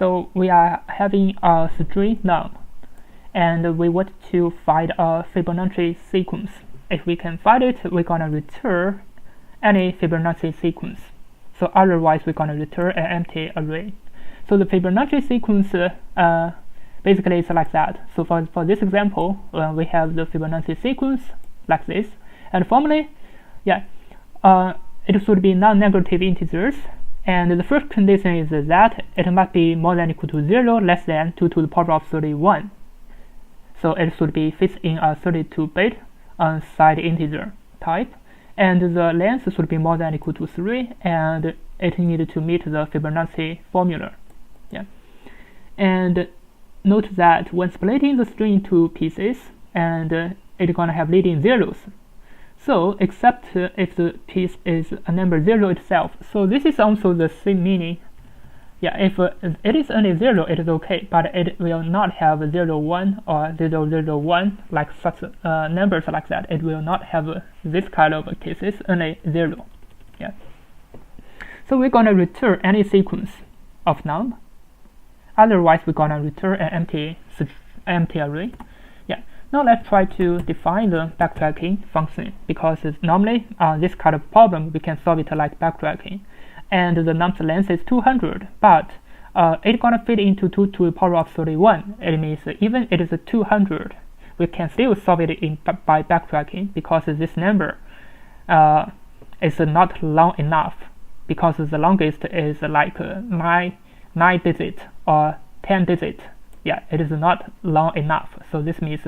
So we are having a string num, and we want to find a Fibonacci sequence. If we can find it, we're gonna return any Fibonacci sequence. So otherwise, we're gonna return an empty array. So the Fibonacci sequence basically is like that. So for this example, we have the Fibonacci sequence like this, and formally, it should be non-negative integers. And the first condition is that it must be more than or equal to 0, less than 2 to the power of 31. So it should be fits in a 32-bit side integer type, and the length should be more than or equal to 3, and it needs to meet the Fibonacci formula. And note that when splitting the string into pieces, and it's gonna have leading zeros. So except if the piece is a number 0 itself. So this is also the same meaning. If it is only 0, it is okay, but it will not have 0, 1 or 0, 0, 1 like such numbers like that. It will not have this kind of cases, only 0. So we're gonna return any sequence of num. Otherwise, we're gonna return an empty array. Now let's try to define the backtracking function, because normally this kind of problem we can solve it like backtracking, and the num's length is 200, but it's gonna fit into 2 to the power of 31. It means even it is 200, we can still solve it by backtracking, because this number is not long enough, because the longest is like 9 digit or 10 digit. It is not long enough. So this means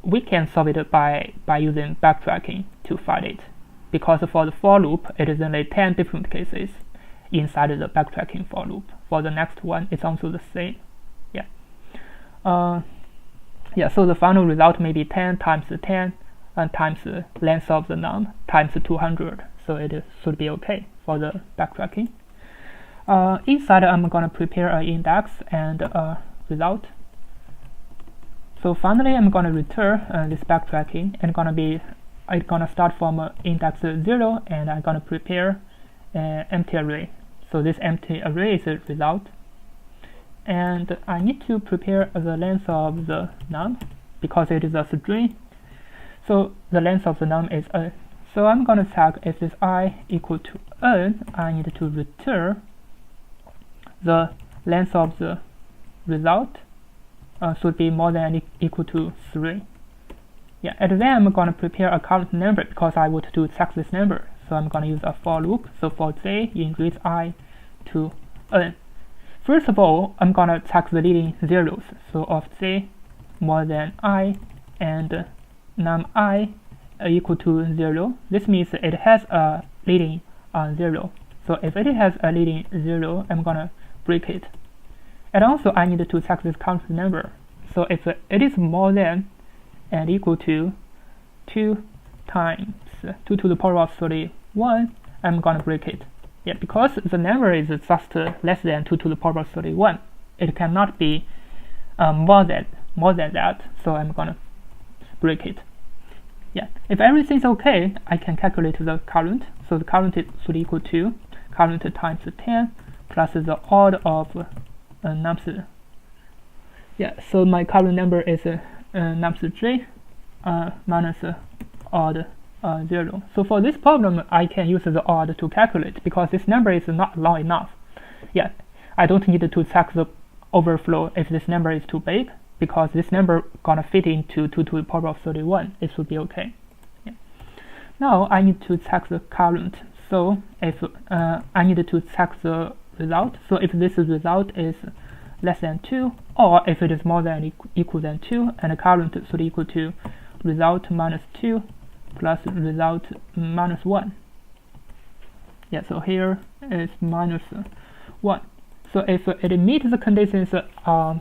we can solve it by using backtracking to find it, because for the for loop it is only 10 different cases inside the backtracking for loop. For the next one, it's also the same. So the final result may be 10 times 10 times the length of the num times 200. So it should be okay for the backtracking. Inside, I'm gonna prepare an index and a result. So finally, I'm gonna return this backtracking, and it's gonna start from index 0, and I'm gonna prepare an empty array. So this empty array is a result, and I need to prepare the length of the num because it is a string. So the length of the num is n. So I'm gonna check if this I equal to n. I need to return the length of the result should be more than or equal to 3. And then I'm going to prepare a current number, because I want to check this number. So I'm going to use a for loop. So for j, increase I to n. First of all, I'm going to check the leading zeros. So of j more than I and num I equal to 0. This means it has a leading 0. So if it has a leading 0, I'm going to break it. And also I need to check this current number. So if it is more than and equal to 2 times 2 to the power of 31, I'm gonna break it. Because the number is just less than 2 to the power of 31. It cannot be more than that, so I'm gonna break it. If everything's okay, I can calculate the current. So the current should equal to current times 10 plus the odd of nums. So my current number is nums j minus odd 0. So for this problem, I can use the odd to calculate, because this number is not long enough. I don't need to check the overflow if this number is too big, because this number gonna fit into 2 to the power of 31. It should be okay. Now I need to check the current. So if I need to check the result. So if this result is less than 2, or if it is more than or equal than 2, and the current should equal to result minus 2 plus result minus 1. So here is minus 1. So if it meets the conditions,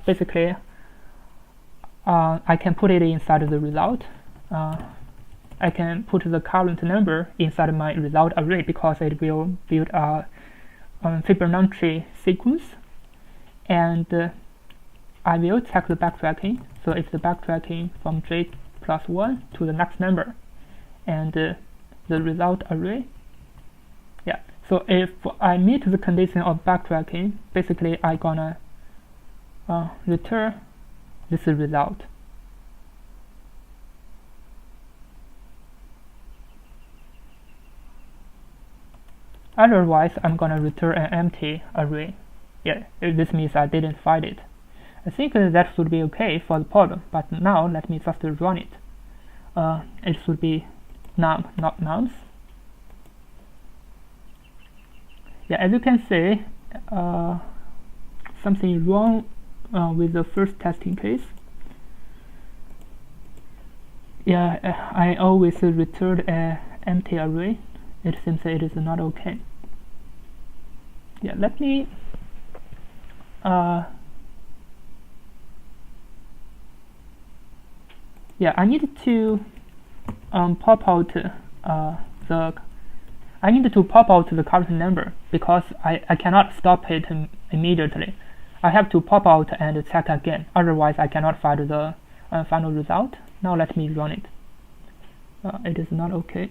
basically I can put it inside the result. I can put the current number inside my result array, because it will build a Fibonacci sequence, and I will check the backtracking. So if the backtracking from j plus 1 to the next number, and the result array. So if I meet the condition of backtracking, basically I gonna return this result. Otherwise, I'm gonna return an empty array. Yeah, this means I didn't find it. I think that should be okay for the pod, but now let me just run it. It should be num, not nums. Yeah, as you can see, something wrong with the first testing case. Yeah, I always return an empty array. It seems it is not okay. Yeah, let me yeah, I need to pop out I need to pop out the current number because I cannot stop it immediately. I have to pop out and check again, otherwise I cannot find the final result. Now let me run it. It is not okay.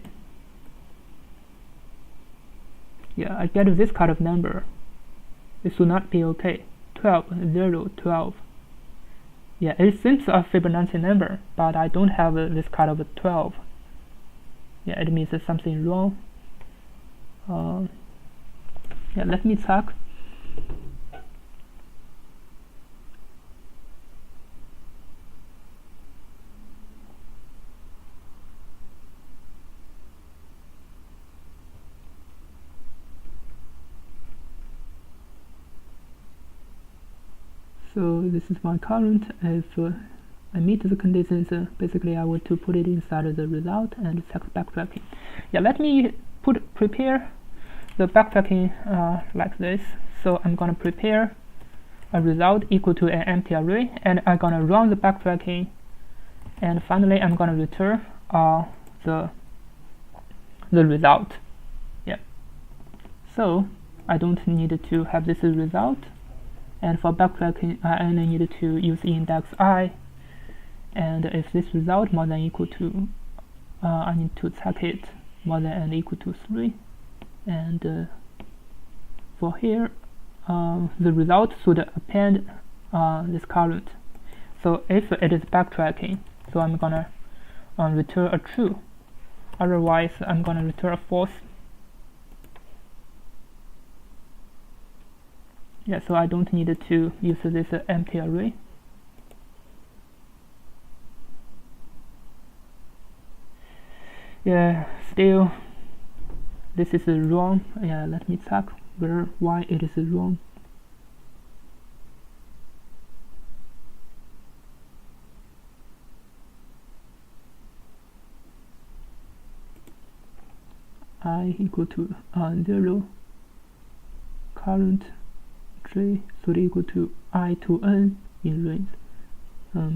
Yeah, I get this kind of number. It should not be okay. 12, 0, 12. Yeah, it seems a Fibonacci number, but I don't have this kind of 12. Yeah, it means something wrong. Yeah, let me check. So this is my current. If I meet the conditions, basically I want to put it inside the result and check backtracking. Yeah, let me prepare the backtracking like this. So I'm gonna prepare a result equal to an empty array, and I'm gonna run the backtracking, and finally I'm gonna return the result. Yeah. So I don't need to have this result. And for backtracking, I only need to use index I, and if this result more than equal to, I need to check it more than and equal to 3, and for here, the result should append this current. So if it is backtracking, so I'm gonna return a true, otherwise I'm gonna return a false. Yeah, so I don't need to use this empty array. Yeah, still this is wrong. Yeah, let me check why it is wrong. I equal to 0, current tree should equal to I to n in range.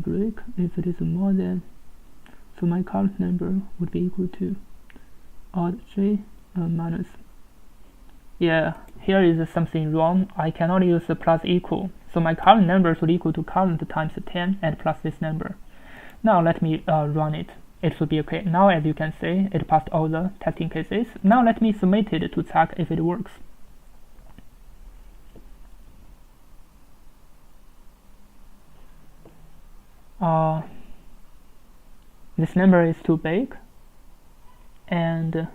Break if it is more than, so my current number would be equal to odd j minus. Yeah, here is something wrong. I cannot use the plus equal, so my current number should equal to current times 10 and plus this number. Now let me run it. It should be okay. Now as you can see, it passed all the testing cases. Now let me submit it to check if it works. This number is too big, and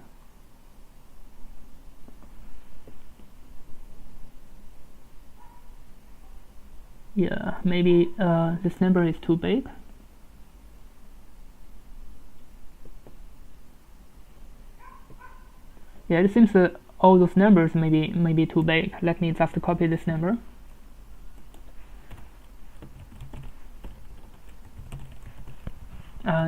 yeah, maybe this number is too big. Yeah, it seems all those numbers may be too big. Let me just copy this number.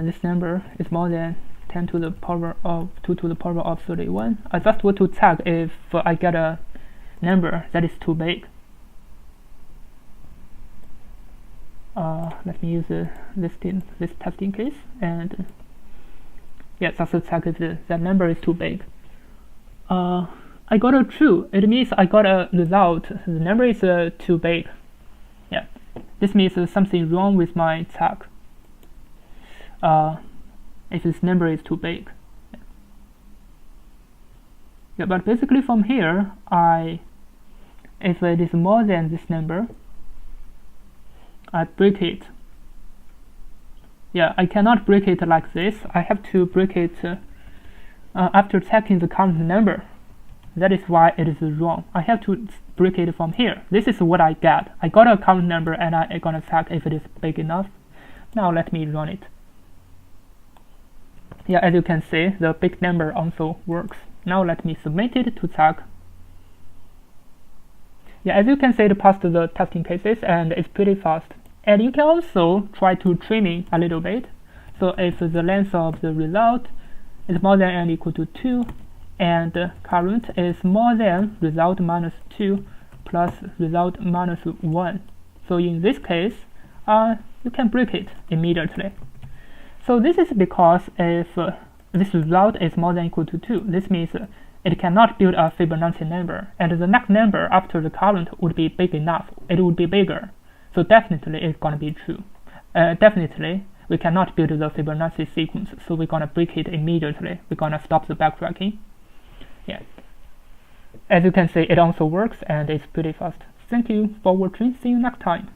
This number is more than 10 to the power of 2 to the power of 31. I just want to check if I get a number that is too big. Let me use this testing case, and yeah, just to check if that number is too big. I got a true. It means I got a result. The number is too big. Yeah, this means something wrong with my check. If this number is too big. Yeah, but basically from here, if it is more than this number, I break it. Yeah, I cannot break it like this. I have to break it after checking the current number. That is why it is wrong. I have to break it from here. This is what I get. I got a current number and I'm gonna check if it is big enough. Now let me run it. Yeah, as you can see, the big number also works. Now let me submit it to check. Yeah, as you can see, it passed the testing cases and it's pretty fast. And you can also try to trimming a little bit. So if the length of the result is more than and equal to 2, and current is more than result minus 2 plus result minus 1. So in this case, you can break it immediately. So this is because if this result is more than equal to 2, this means it cannot build a Fibonacci number, and the next number after the current would be big enough. It would be bigger. So definitely it's gonna be true. Definitely we cannot build the Fibonacci sequence, so we're gonna break it immediately. We're gonna stop the backtracking. Yeah. As you can see, it also works and it's pretty fast. Thank you for watching. See you next time.